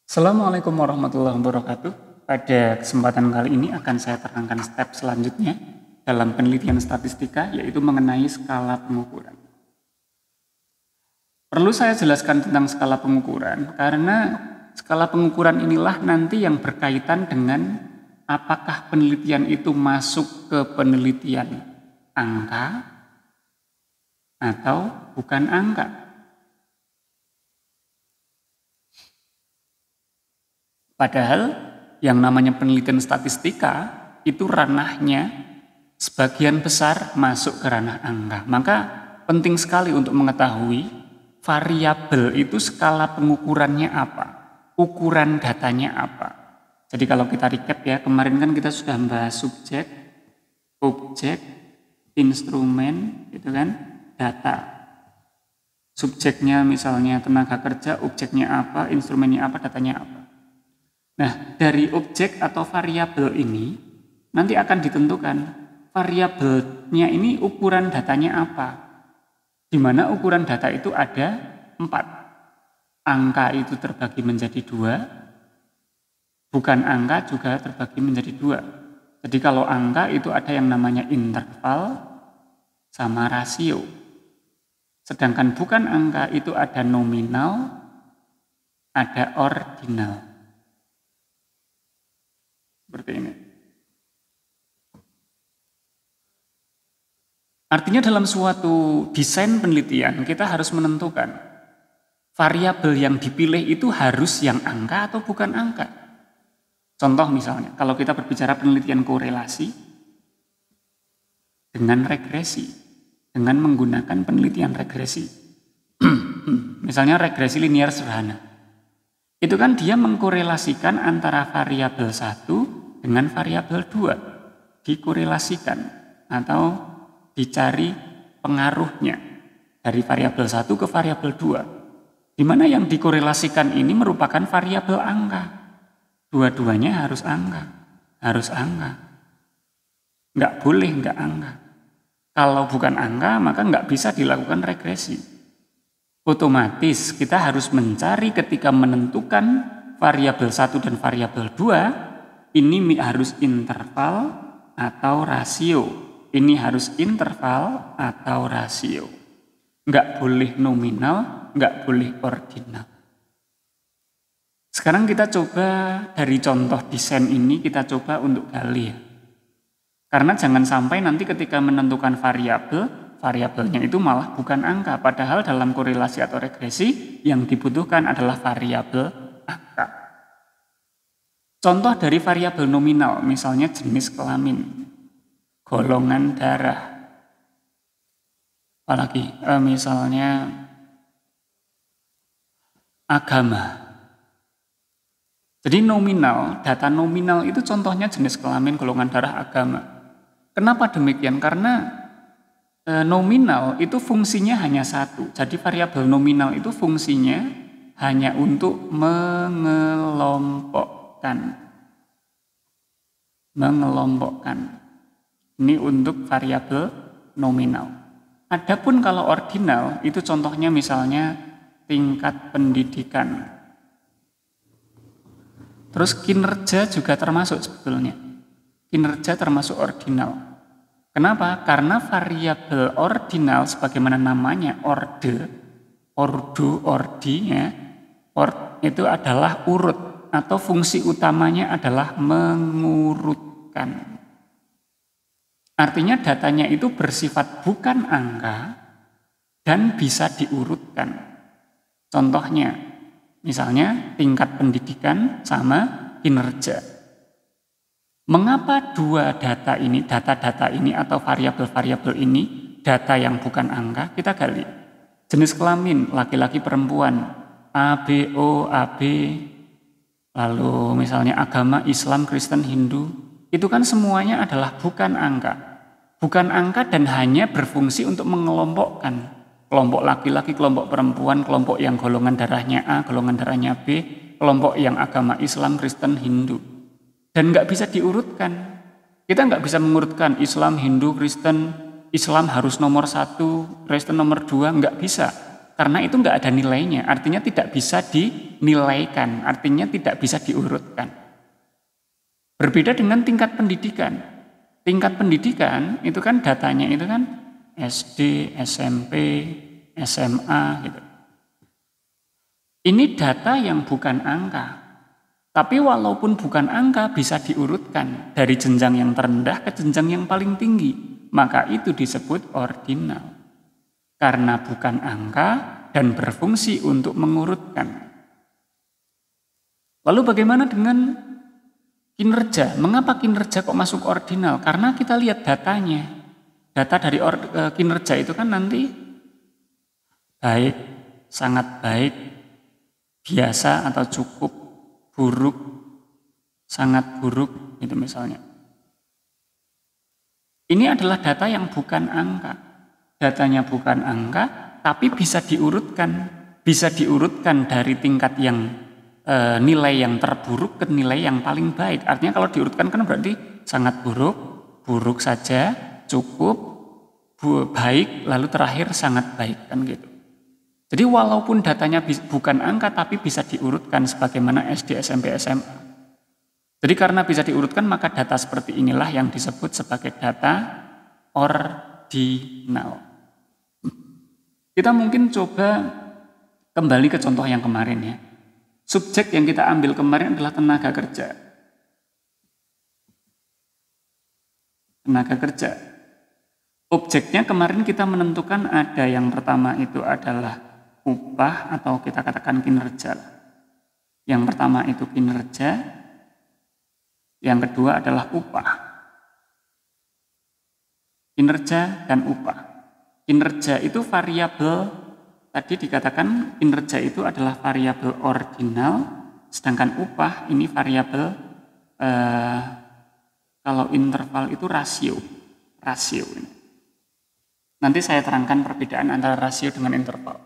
Assalamualaikum warahmatullahi wabarakatuh. Pada kesempatan kali ini akan saya terangkan step selanjutnya dalam penelitian statistika, yaitu mengenai skala pengukuran. Perlu saya jelaskan tentang skala pengukuran karena skala pengukuran inilah nanti yang berkaitan dengan apakah penelitian itu masuk ke penelitian angka atau bukan angka. Padahal yang namanya penelitian statistika itu ranahnya sebagian besar masuk ke ranah angka. Maka penting sekali untuk mengetahui variabel itu skala pengukurannya apa, ukuran datanya apa. Jadi kalau kita recap ya, kemarin kan kita sudah membahas subjek, objek, instrumen, gitu kan, data. Subjeknya misalnya tenaga kerja, objeknya apa, instrumennya apa, datanya apa. Nah, dari objek atau variabel ini nanti akan ditentukan variabelnya ini ukuran datanya apa. Di mana ukuran data itu ada 4. Angka itu terbagi menjadi 2, bukan angka juga terbagi menjadi 2. Jadi kalau angka itu ada yang namanya interval sama rasio. Sedangkan bukan angka itu ada nominal, ada ordinal. Seperti ini. Artinya dalam suatu desain penelitian kita harus menentukan variabel yang dipilih itu harus yang angka atau bukan angka. Contoh misalnya, kalau kita berbicara penelitian korelasi dengan regresi, dengan menggunakan penelitian regresi. Misalnya regresi linear sederhana. Itu kan dia mengkorelasikan antara variabel 1 dengan variabel 2. Dikorelasikan atau dicari pengaruhnya dari variabel 1 ke variabel 2. Di mana yang dikorelasikan ini merupakan variabel angka. Dua-duanya harus angka. Harus angka. Nggak boleh nggak angka. Kalau bukan angka maka nggak bisa dilakukan regresi. Otomatis kita harus mencari ketika menentukan variabel 1 dan variabel 2, ini harus interval atau rasio. Ini harus interval atau rasio. Nggak boleh nominal, nggak boleh ordinal. Sekarang kita coba dari contoh desain ini kita coba untuk gali ya. Karena jangan sampai nanti ketika menentukan variabelnya itu malah bukan angka, padahal dalam korelasi atau regresi yang dibutuhkan adalah variabel angka. Contoh dari variabel nominal, misalnya jenis kelamin, golongan darah, apalagi misalnya agama. Jadi nominal, data nominal itu contohnya jenis kelamin, golongan darah, agama. Kenapa demikian? Karena nominal itu fungsinya hanya satu. Jadi variabel nominal itu fungsinya hanya untuk mengelompokkan. Ini untuk variabel nominal. Adapun kalau ordinal itu contohnya misalnya tingkat pendidikan. Terus kinerja juga termasuk sebetulnya. Kinerja termasuk ordinal. Kenapa? Karena variabel ordinal sebagaimana namanya ordi ya. Itu adalah urut atau fungsi utamanya adalah mengurutkan. Artinya datanya itu bersifat bukan angka dan bisa diurutkan. Contohnya, misalnya tingkat pendidikan sama kinerja. Mengapa dua data ini atau variabel-variabel ini, data yang bukan angka, kita gali. Jenis kelamin, laki-laki perempuan, A, B, O, AB, lalu misalnya agama, Islam, Kristen, Hindu, itu kan semuanya adalah bukan angka. Bukan angka dan hanya berfungsi untuk mengelompokkan. Kelompok laki-laki, kelompok perempuan, kelompok yang golongan darahnya A, golongan darahnya B, kelompok yang agama Islam, Kristen, Hindu. Dan nggak bisa diurutkan. Kita nggak bisa mengurutkan Islam, Hindu, Kristen, Islam harus nomor 1, Kristen nomor 2, nggak bisa. karena itu nggak ada nilainya, artinya tidak bisa dinilaikan, artinya tidak bisa diurutkan. Berbeda dengan tingkat pendidikan. Tingkat pendidikan itu kan datanya itu kan SD, SMP, SMA gitu. Ini data yang bukan angka. Tapi walaupun bukan angka bisa diurutkan dari jenjang yang terendah ke jenjang yang paling tinggi, maka itu disebut ordinal. Karena bukan angka dan berfungsi untuk mengurutkan. Lalu bagaimana dengan kinerja? Mengapa kinerja kok masuk ordinal? Karena kita lihat datanya. Data dari kinerja itu kan nanti baik, sangat baik, biasa atau cukup, buruk, sangat buruk, gitu misalnya. Ini adalah data yang bukan angka. Datanya bukan angka, tapi bisa diurutkan. Bisa diurutkan dari tingkat yang nilai yang terburuk ke nilai yang paling baik. Artinya kalau diurutkan kan berarti sangat buruk, buruk saja, cukup, baik, lalu terakhir sangat baik, kan gitu. Jadi walaupun datanya bukan angka tapi bisa diurutkan sebagaimana SD, SMP, SMA. Jadi karena bisa diurutkan maka data seperti inilah yang disebut sebagai data ordinal. Kita mungkin coba kembali ke contoh yang kemarin ya. Subjek yang kita ambil kemarin adalah tenaga kerja. Tenaga kerja. Objeknya kemarin kita menentukan ada yang pertama itu adalah upah atau kita katakan kinerja. Yang pertama itu kinerja, yang kedua adalah upah. Kinerja dan upah. Kinerja itu variabel, tadi dikatakan kinerja itu adalah variabel ordinal, sedangkan upah ini variabel, kalau interval itu rasio ini. Nanti saya terangkan perbedaan antara rasio dengan interval.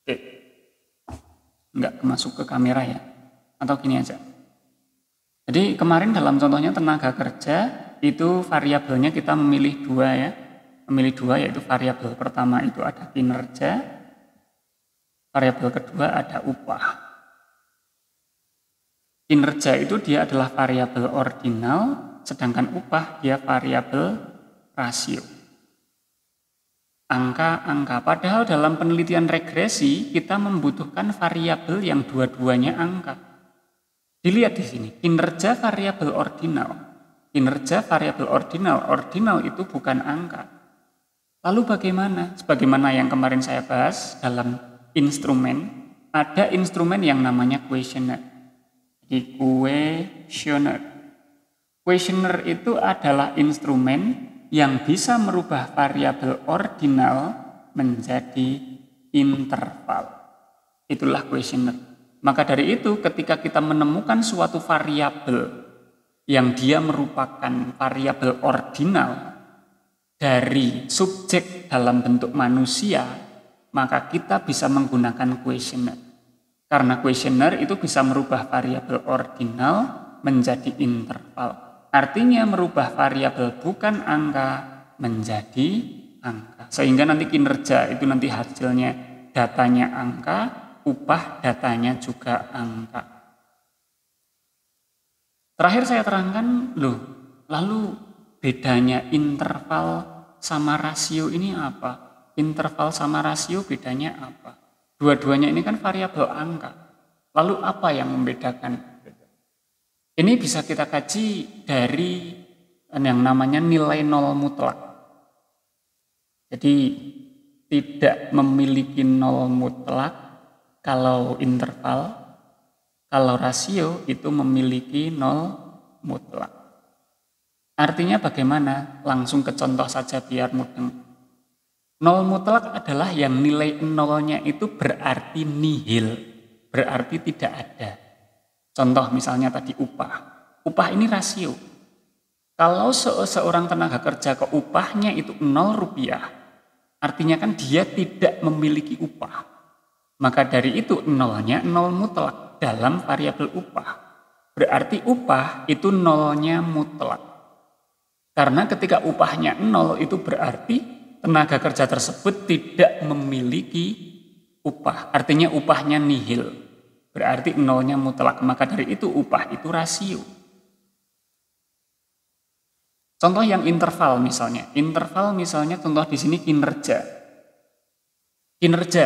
Oke, nggak masuk ke kamera ya. Atau gini aja. Jadi kemarin dalam contohnya tenaga kerja itu variabelnya kita memilih dua ya. Memilih dua yaitu variabel pertama itu ada kinerja, variabel kedua ada upah. Kinerja itu dia adalah variabel ordinal, sedangkan upah dia variabel rasio. Angka-angka, padahal dalam penelitian regresi kita membutuhkan variabel yang dua-duanya angka. Dilihat di sini, kinerja variabel ordinal. Kinerja variabel ordinal, ordinal itu bukan angka. Lalu bagaimana? Sebagaimana yang kemarin saya bahas dalam instrumen, ada instrumen yang namanya questionnaire. Jadi questionnaire. Questionnaire itu adalah instrumen yang bisa merubah variabel ordinal menjadi interval. Itulah questionnaire. Maka dari itu ketika kita menemukan suatu variabel yang dia merupakan variabel ordinal dari subjek dalam bentuk manusia, maka kita bisa menggunakan questionnaire. Karena questionnaire itu bisa merubah variabel ordinal menjadi interval. Artinya merubah variabel bukan angka menjadi angka. Sehingga nanti kinerja itu nanti hasilnya datanya angka, upah datanya juga angka. Terakhir saya terangkan, lalu bedanya interval sama rasio ini apa? Interval sama rasio bedanya apa? Dua-duanya ini kan variabel angka. Lalu apa yang membedakan? Ini bisa kita kaji dari yang namanya nilai nol mutlak. Jadi tidak memiliki nol mutlak kalau interval, kalau rasio itu memiliki nol mutlak. Artinya bagaimana? Langsung ke contoh saja biar mudah. Nol mutlak adalah yang nilai nolnya itu berarti nihil, berarti tidak ada. Contoh misalnya tadi upah. Upah ini rasio. Kalau seorang tenaga kerja ke upahnya itu 0 rupiah, artinya kan dia tidak memiliki upah. Maka dari itu nolnya nol mutlak dalam variabel upah. berarti upah itu nolnya mutlak. Karena ketika upahnya nol itu berarti tenaga kerja tersebut tidak memiliki upah. Artinya upahnya nihil. Berarti nolnya mutlak. Maka dari itu upah itu rasio. Contoh yang interval misalnya. Interval misalnya contoh di sini kinerja. Kinerja.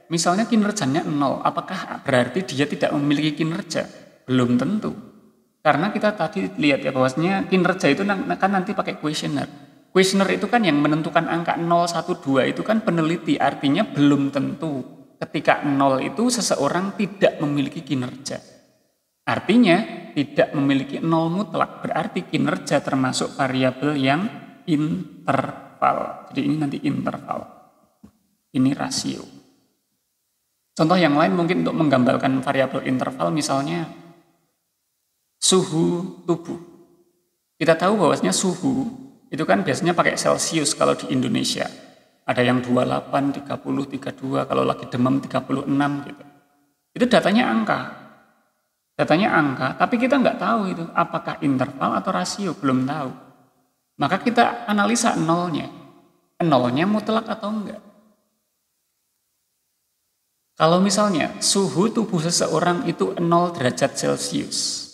Misalnya kinerjanya nol. Apakah berarti dia tidak memiliki kinerja? Belum tentu. Karena kita tadi lihat ya bahwasanya kinerja itu kan nanti pakai kuesioner. Kuesioner itu kan yang menentukan angka 0, 1, 2 itu kan peneliti. Artinya belum tentu ketika 0 itu seseorang tidak memiliki kinerja. Artinya tidak memiliki 0 mutlak. Berarti kinerja termasuk variabel yang interval. Jadi ini nanti interval. Ini rasio. Contoh yang lain mungkin untuk menggambarkan variabel interval misalnya suhu tubuh. Kita tahu bahwasanya suhu itu kan biasanya pakai Celsius kalau di Indonesia. Ada yang 28, 30, 32, kalau lagi demam 36 gitu. Itu datanya angka. Datanya angka, tapi kita nggak tahu itu apakah interval atau rasio, belum tahu. Maka kita analisa nolnya. Nolnya mutlak atau enggak. Kalau misalnya suhu tubuh seseorang itu 0 derajat Celcius,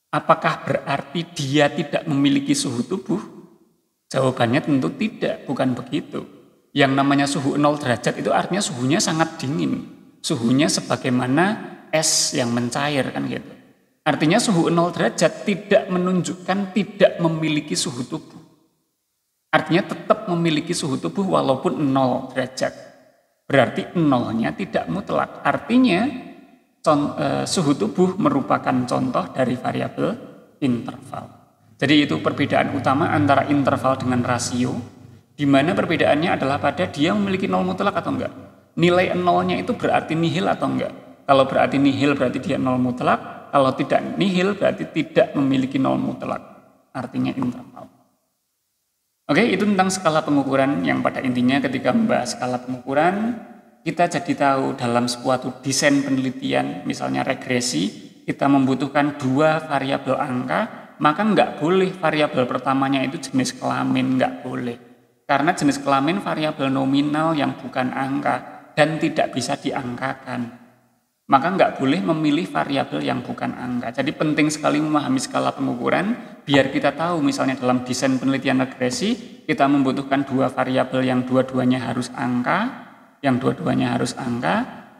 apakah berarti dia tidak memiliki suhu tubuh? Jawabannya tentu tidak, bukan begitu. Yang namanya suhu 0 derajat itu artinya suhunya sangat dingin. Suhunya sebagaimana es yang mencair kan gitu. Artinya suhu 0 derajat tidak menunjukkan tidak memiliki suhu tubuh. Artinya tetap memiliki suhu tubuh walaupun 0 derajat. Berarti nolnya tidak mutlak. Artinya suhu tubuh merupakan contoh dari variabel interval. Jadi itu perbedaan utama antara interval dengan rasio, di mana perbedaannya adalah pada dia memiliki nol mutlak atau enggak. Nilai nolnya itu berarti nihil atau enggak. Kalau berarti nihil berarti dia nol mutlak, kalau tidak nihil berarti tidak memiliki nol mutlak. Artinya interval. Oke, itu tentang skala pengukuran yang pada intinya ketika membahas skala pengukuran, kita jadi tahu dalam suatu desain penelitian, misalnya regresi, kita membutuhkan 2 variabel angka, maka nggak boleh variabel pertamanya itu jenis kelamin, nggak boleh. Karena jenis kelamin variabel nominal yang bukan angka dan tidak bisa diangkakan. Maka nggak boleh memilih variabel yang bukan angka. Jadi penting sekali memahami skala pengukuran, biar kita tahu misalnya dalam desain penelitian regresi, kita membutuhkan 2 variabel yang dua-duanya harus angka,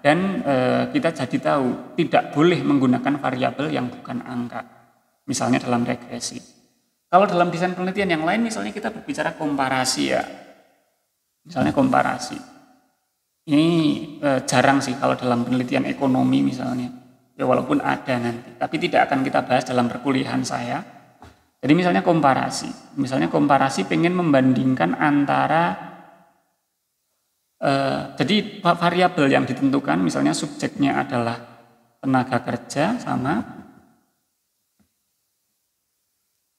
dan kita jadi tahu tidak boleh menggunakan variabel yang bukan angka, misalnya dalam regresi. Kalau dalam desain penelitian yang lain misalnya kita berbicara komparasi ya, misalnya komparasi. Ini jarang sih kalau dalam penelitian ekonomi misalnya, ya walaupun ada nanti, tapi tidak akan kita bahas dalam perkuliahan saya. Jadi misalnya komparasi pengen membandingkan antara jadi variabel yang ditentukan misalnya subjeknya adalah tenaga kerja sama,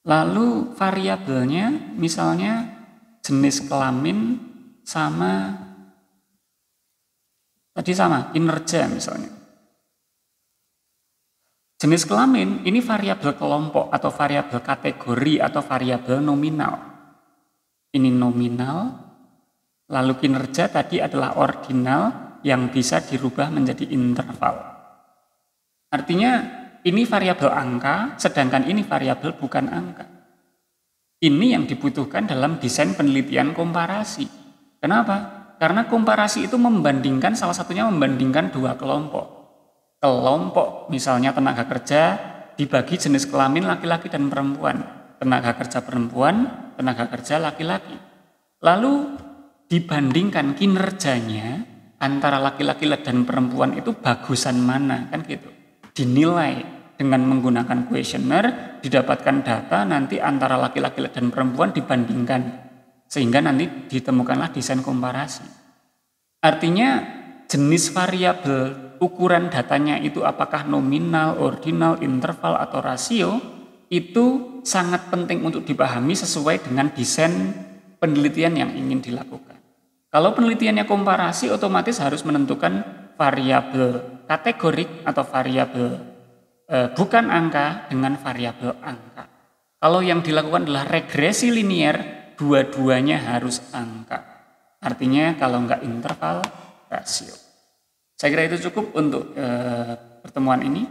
lalu variabelnya misalnya jenis kelamin sama kinerja misalnya. Jenis kelamin ini variabel kelompok atau variabel kategori atau variabel nominal. Ini nominal. Lalu kinerja tadi adalah ordinal yang bisa dirubah menjadi interval. Artinya ini variabel angka, sedangkan ini variabel bukan angka. Ini yang dibutuhkan dalam desain penelitian komparasi. Kenapa? Karena komparasi itu salah satunya membandingkan 2 kelompok. Kelompok misalnya tenaga kerja dibagi jenis kelamin laki-laki dan perempuan. Tenaga kerja perempuan, tenaga kerja laki-laki. Lalu dibandingkan kinerjanya antara laki-laki dan perempuan itu bagusan mana kan gitu. Dinilai dengan menggunakan kuesioner, didapatkan data nanti antara laki-laki dan perempuan dibandingkan sehingga nanti ditemukanlah desain komparasi. Artinya jenis variabel ukuran datanya itu apakah nominal, ordinal, interval atau rasio itu sangat penting untuk dipahami sesuai dengan desain penelitian yang ingin dilakukan. Kalau penelitiannya komparasi, otomatis harus menentukan variabel kategorik atau variabel bukan angka dengan variabel angka. Kalau yang dilakukan adalah regresi linier, dua-duanya harus angka. Artinya kalau nggak interval, rasio. Saya kira itu cukup untuk pertemuan ini.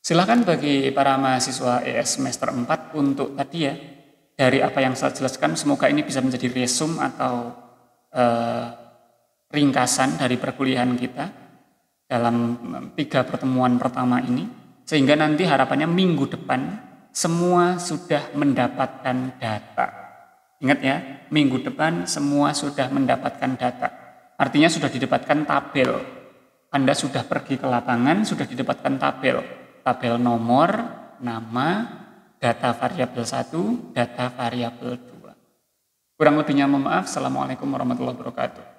Silakan bagi para mahasiswa ES semester 4 untuk tadi ya, dari apa yang saya jelaskan, semoga ini bisa menjadi resume atau ringkasan dari perkuliahan kita dalam 3 pertemuan pertama ini, sehingga nanti harapannya minggu depan semua sudah mendapatkan data. Ingat ya, minggu depan semua sudah mendapatkan data. Artinya sudah didapatkan tabel. Anda sudah pergi ke lapangan, sudah didapatkan tabel. Tabel nomor, nama, data variabel 1, data variabel 2. Kurang lebihnya mohon maaf. Assalamualaikum warahmatullahi wabarakatuh.